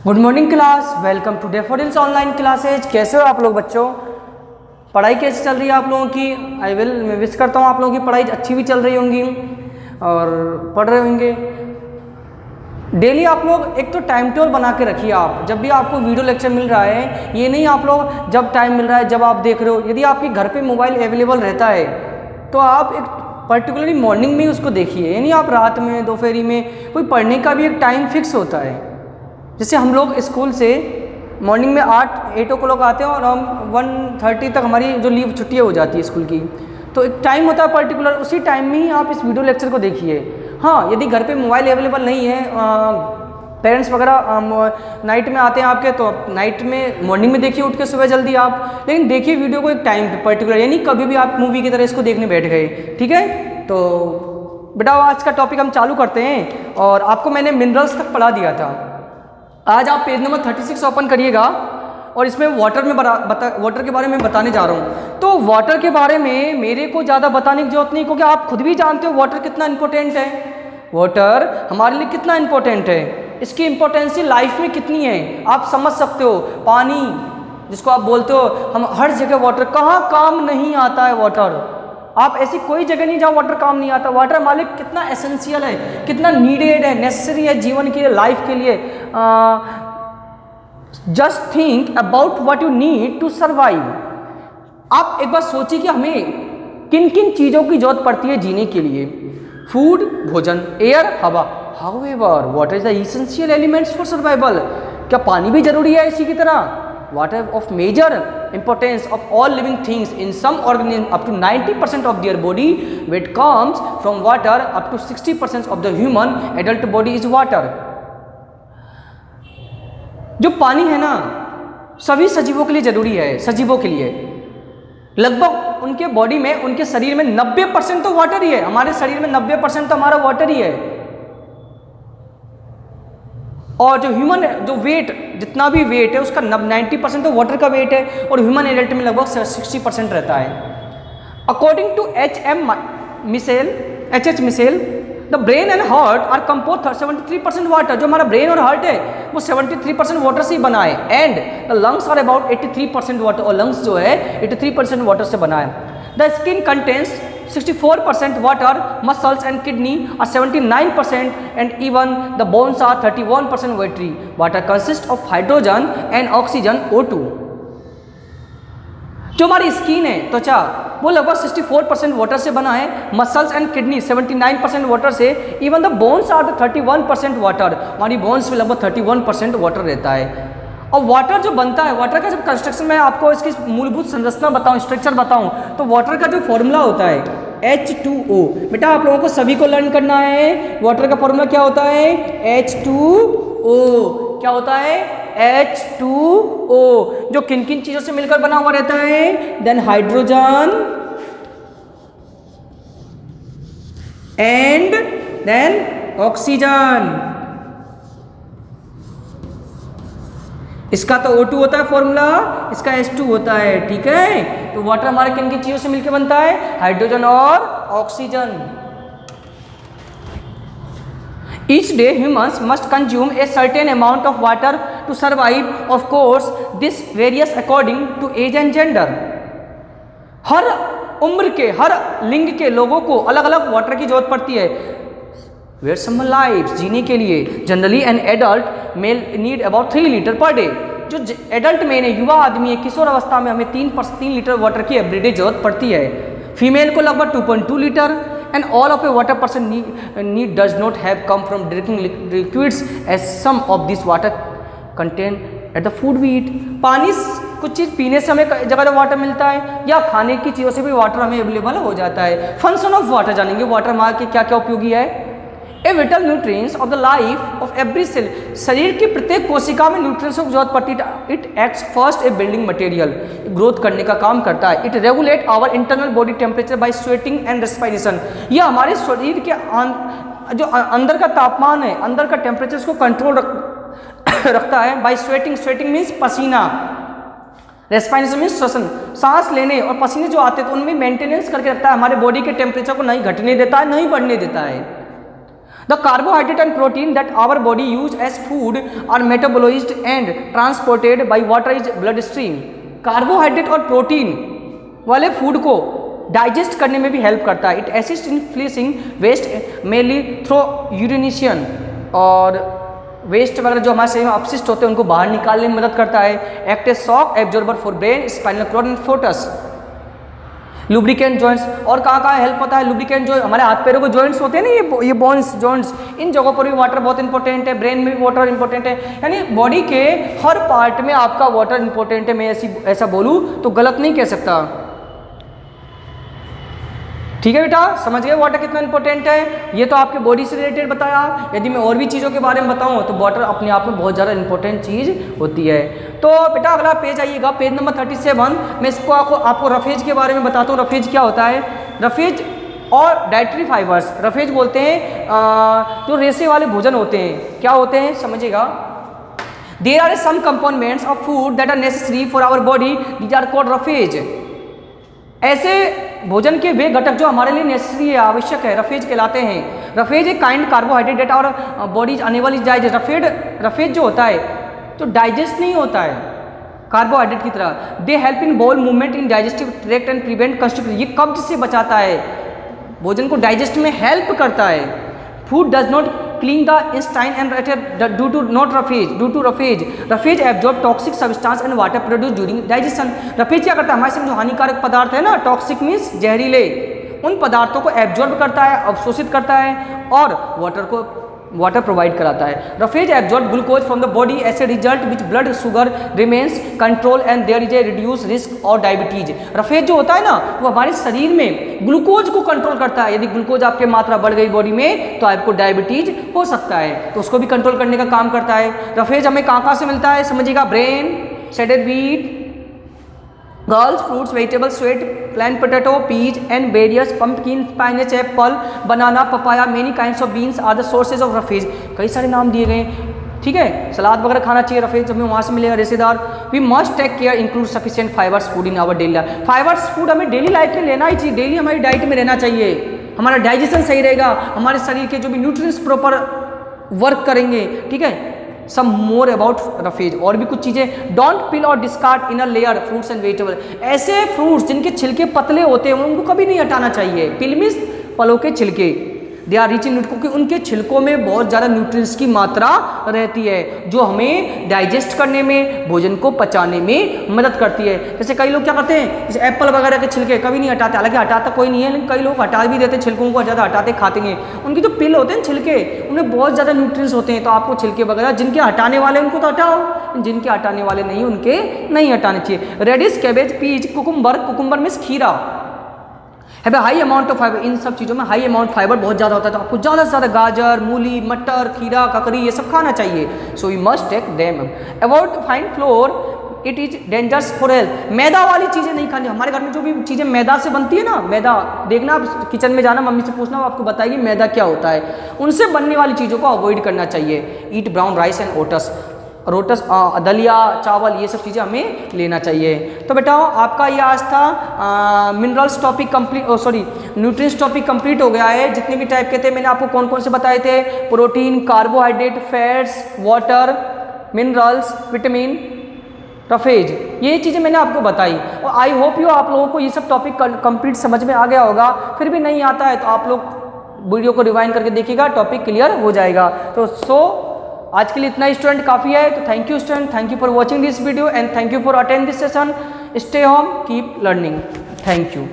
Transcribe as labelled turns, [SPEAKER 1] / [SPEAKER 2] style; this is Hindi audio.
[SPEAKER 1] Good morning class, welcome to Daffodils online classes. कैसे हो आप लोग बच्चों? पढ़ाई कैसे चल रही है आप लोगों की? मैं विश करता हूँ आप लोगों की पढ़ाई अच्छी भी चल रही होंगी और पढ़ रहे होंगे। डेली आप लोग एक तो टाइम टेबल बना के रखिए। आप जब भी आपको वीडियो लेक्चर मिल रहा है, ये नहीं आप लोग जब टाइम मिल रहा है जब आप देख रहे हो। यदि आपके घर पे मोबाइल अवेलेबल रहता है तो आप एक पर्टिकुलरली मॉर्निंग में ही उसको देखिए, यानी आप रात में दोपहरी में कोई पढ़ने का भी एक टाइम फिक्स होता है। जैसे हम लोग स्कूल से मॉर्निंग में 8 o'clock आते हैं और हम 1:30 तक हमारी जो लीव छुट्टियाँ हो जाती है स्कूल की, तो एक टाइम होता है पर्टिकुलर, उसी टाइम में ही आप इस वीडियो लेक्चर को देखिए। हाँ, यदि घर पे मोबाइल अवेलेबल नहीं है, पेरेंट्स वगैरह नाइट में आते हैं आपके, तो नाइट में मॉर्निंग में देखिए उठ के सुबह जल्दी आप, लेकिन देखिए वीडियो को एक टाइम पे पर्टिकुलर, यानी कभी भी आप मूवी की तरह इसको देखने बैठ गए। ठीक है, तो बेटा आज का टॉपिक हम चालू करते हैं और आपको मैंने मिनरल्स तक पढ़ा दिया था। आज आप पेज नंबर 36 ओपन करिएगा और इसमें वाटर के बारे में बताने जा रहा हूँ। तो वाटर के बारे में मेरे को ज़्यादा बताने की जरूरत नहीं, क्योंकि आप खुद भी जानते हो वाटर कितना इंपॉर्टेंट है। वाटर हमारे लिए कितना इंपॉर्टेंट है, इसकी इंपॉर्टेंस लाइफ में कितनी है आप समझ सकते हो। पानी जिसको आप बोलते हो, हम हर जगह वाटर, कहाँ काम नहीं आता है वाटर। आप ऐसी कोई जगह नहीं जहाँ वाटर काम नहीं आता। वाटर हमारे लिए कितना एसेंशियल है, कितना नीडेड है, नेसेसरी है जीवन के लिए, लाइफ के लिए। Just think about what you need to survive. आप एक बार सोचिए कि हमें किन किन चीज़ों की जरूरत पड़ती है जीने के लिए। फूड भोजन, एयर हवा। However water is the essential elements for survival. क्या पानी भी जरूरी है इसी की तरह? Water of major importance of all living things. In some organisms up to 90% of their body weight comes from water, up to 60% of the human adult body is water. जो पानी है ना, सभी सजीवों के लिए जरूरी है। सजीवों के लिए लगभग उनके बॉडी में, उनके शरीर में 90% तो वाटर ही है। हमारे शरीर में 90% तो हमारा वाटर ही है। और जो ह्यूमन जो वेट, जितना भी वेट है उसका 90% तो वाटर का वेट है, और ह्यूमन एडल्ट में लगभग 60% रहता है। According to H.H. Mitchell, the brain and heart are compose 73% water. जो हमारा ब्रेन और हार्ट है वो 73% वाटर से ही बना है। And the lungs are about 83% water, और लंग्स जो है 83% वाटर से बना है। The skin contains 64% water, muscles and kidney are 79%, and even the bones are 31% watery. Water consists of hydrogen and oxygen, O2. जो हमारी स्किन है, त्वचा, वो लगभग 64% वाटर से बना है। मसल्स एंड किडनी 79% वाटर से। Even the bones are the 31% water. हमारी बोन्स में लगभग 31% वाटर रहता है। और वाटर जो बनता है, वाटर का जब कंस्ट्रक्शन में आपको इसकी मूलभूत संरचना बताऊं, स्ट्रक्चर बताऊं, तो वाटर का जो फॉर्मूला होता है H2O। बेटा आप लोगों को सभी को लर्न करना है। वाटर का फॉर्मूला क्या होता है? H2O। क्या होता है? H2O। जो किन किन चीजों से मिलकर बना हुआ रहता है? Then hydrogen and then oxygen. इसका तो O2 होता है फॉर्मूला, इसका H2 होता है। ठीक है, तो वाटर हमारे किन किन चीजों से मिलकर बनता है? हाइड्रोजन और oxygen. Each day humans must consume a certain amount of water to survive. Of course this various according to age and gender. हर उम्र के, हर लिंग के लोगों को अलग अलग वाटर की जरूरत पड़ती है। वेयर समवन लाइव्स, जीने के लिए। Generally an adult mail need about 3 litre per day. जो एडल्ट मेन है, युवा आदमी है, किशोर अवस्था में हमें 3 लीटर वाटर की एवरीडे जरूरत पड़ती है। फीमेल को लगभग 2.2 litre. And all of a water person need does not have come from drinking liquids, as some of this water contain at the food we eat. पानी कुछ चीज़ पीने से हमें जगह वाटर मिलता है, या खाने की चीज़ों से भी वाटर हमें अवेलेबल हो जाता है। फंक्शन ऑफ वाटर जानेंगे, वाटर हमारे के क्या क्या उपयोगी है। A vital nutrients of the life of every cell. शरीर की प्रत्येक कोशिका में न्यूट्रिएंट्स की जरूरत पड़ती है। It acts first a building material, growth करने का काम करता है। It regulate our internal body temperature by sweating and respiration. यह हमारे शरीर के जो अंदर का तापमान है, अंदर का टेम्परेचर को कंट्रोल रखता है। बाय स्वेटिंग, स्वेटिंग मीन्स पसीना, रेस्पिरेशन मीन्स श्वसन, सांस लेने और पसीने जो आते हैं तो उनमें मेंटेनेंस करके रखता है। हमारे बॉडी के टेम्परेचर को नहीं घटने देता है, नहीं बढ़ने देता है। The carbohydrate and protein that our body use as food are metabolised and transported by water is blood stream. Carbohydrate और प्रोटीन वाले फूड को डाइजेस्ट करने में भी हेल्प करता है। It assist in flushing waste mainly through urination, और वेस्ट वगैरह जो हमारे शरीर में अपशिष्ट होते हैं उनको बाहर निकालने में मदद करता है। Act as shock absorber for brain, spinal cord and foetus. Lubricant joints, और कहाँ हेल्प होता है लुब्रिकेंट, जो हमारे हाथ पैरों के जॉइंट्स होते हैं ना, ये बोन्स जॉइंट्स, इन जगहों पर भी वाटर बहुत इंपॉर्टेंट है। ब्रेन में भी वाटर इंपॉर्टेंट है, यानी बॉडी के हर पार्ट में आपका वाटर इंपॉर्टेंट है। मैं ऐसा बोलूँ तो गलत नहीं कह सकता। ठीक है बेटा, समझ गए वाटर कितना इंपॉर्टेंट है। ये तो आपके बॉडी से रिलेटेड बताया। यदि मैं और भी चीज़ों के बारे में बताऊं तो वाटर अपने आप में बहुत ज़्यादा इंपॉर्टेंट चीज़ होती है। तो बेटा अगला पेज आइएगा, पेज नंबर 37। मैं इसको आपको रफेज के बारे में बताता हूँ। रफेज क्या होता है? रफेज और डाइटरी फाइबर्स, रफेज बोलते हैं जो रेशे वाले भोजन होते हैं। क्या होते हैं समझिएगा, there are some components of food that are necessary for our body, these are called roughage. ऐसे भोजन के वे घटक जो हमारे लिए नेसेसरी है, आवश्यक है, रफेज कहलाते हैं। रफेज एक काइंड कार्बोहाइड्रेट डेटा और body enable is digest. Roughage जो होता है तो डाइजेस्ट नहीं होता है कार्बोहाइड्रेट की तरह। They help in bowel movement in digestive tract and prevent constipation. ये कब्ज से बचाता है, भोजन को डाइजेस्ट में हेल्प करता है। Food does not clean the intestine and due to roughage. Roughage absorb toxic substance and water produce during digestion. Roughage क्या करता है, हमारे जो हानिकारक पदार्थ है ना, टॉक्सिक मीन्स जहरीले, उन पदार्थों को एब्जॉर्ब करता है, अवशोषित करता है और वाटर प्रोवाइड कराता है। Roughage absorb glucose from the body as a result which blood sugar remains control and there is a reduce risk और डायबिटीज। रफेज जो होता है ना वो हमारे शरीर में ग्लूकोज को कंट्रोल करता है। यदि ग्लूकोज आपके मात्रा बढ़ गई बॉडी में तो आपको डायबिटीज हो सकता है, तो उसको भी कंट्रोल करने का काम करता है। रफेज हमें कहाँ से मिलता है समझिएगा, bran, shredded wheat, girls, fruits, vegetables, sweet, plant potato, peas and various pumpkin, spinach, apple, banana, papaya, many kinds of beans are the sources of roughage. कई सारे नाम दिए गए, ठीक है। सलाद वगैरह खाना चाहिए, रफेज हमें वहाँ से मिलेगा रेशेदार। We must take care include sufficient fibres food in our daily life. Fibres food हमें डेली लाइफ में लेना ही चाहिए, डेली हमारी डाइट में रहना चाहिए। हमारा डाइजेशन सही रहेगा, हमारे शरीर के जो भी न्यूट्रिएंट्स प्रॉपर वर्क करेंगे, ठीक है। सम मोर अबाउट रफेज, और भी कुछ चीज़ें। डोंट पिल और discard inner layer fruits and vegetable. ऐसे फ्रूट्स जिनके छिलके पतले होते हैं उनको कभी नहीं हटाना चाहिए। पिल मीन्स फलों के छिलके। They are rich in nutrients, क्योंकि उनके छिलकों में बहुत ज़्यादा न्यूट्रिएंट्स की मात्रा रहती है जो हमें डाइजेस्ट करने में, भोजन को पचाने में मदद करती है। जैसे कई लोग क्या करते हैं, जैसे एप्पल वगैरह के छिलके कभी नहीं हटाते, हालांकि हटाता कोई नहीं है, लेकिन कई लोग हटा भी देते हैं, छिलकों को ज़्यादा हटाते खाते हैं। उनकी जो पिल होते हैं छिलके, उनमें बहुत ज़्यादा न्यूट्रिएंट्स होते हैं, तो आपको छिलके वगैरह जिनके हटाने वाले उनको तो हटाओ, जिनके हटाने वाले नहीं उनके नहीं हटाने चाहिए। Radish, cabbage, peas, cucumber means खीरा है हाई अमाउंट ऑफ फाइबर। इन सब चीज़ों में हाई अमाउंट फाइबर बहुत ज़्यादा होता है, तो आपको ज़्यादा से ज़्यादा गाजर, मूली, मटर, खीरा, ककड़ी ये सब खाना चाहिए। So you must take them. Avoid fine flour, it is dangerous for health. मैदा वाली चीज़ें नहीं खानी। हमारे घर में जो भी चीज़ें मैदा से बनती है ना, मैदा देखना, आप किचन में जाना, मम्मी से पूछना, वो आपको बताएगी मैदा क्या होता है। उनसे बनने वाली चीज़ों को अवॉइड करना चाहिए। ईट ब्राउन राइस एंड ओट्स, दलिया, चावल, ये सब चीज़ें हमें लेना चाहिए। तो बेटा आपका ये आज था minerals topic complete, nutrients topic complete हो गया है। जितने भी टाइप के थे मैंने आपको कौन कौन से बताए थे, protein, carbohydrate, fats, water, minerals, vitamin, roughage, ये चीज़ें मैंने आपको बताई। और आई होप यू आप लोगों को ये सब टॉपिक कंप्लीट समझ में आ गया होगा। फिर भी नहीं आता है तो आप लोग वीडियो को रिवाइंड करके देखिएगा, टॉपिक क्लियर हो जाएगा। तो आज के लिए इतना स्टूडेंट काफ़ी है। तो thank you student, thank you for watching this video and thank you for attend this session. Stay home, keep learning. Thank you.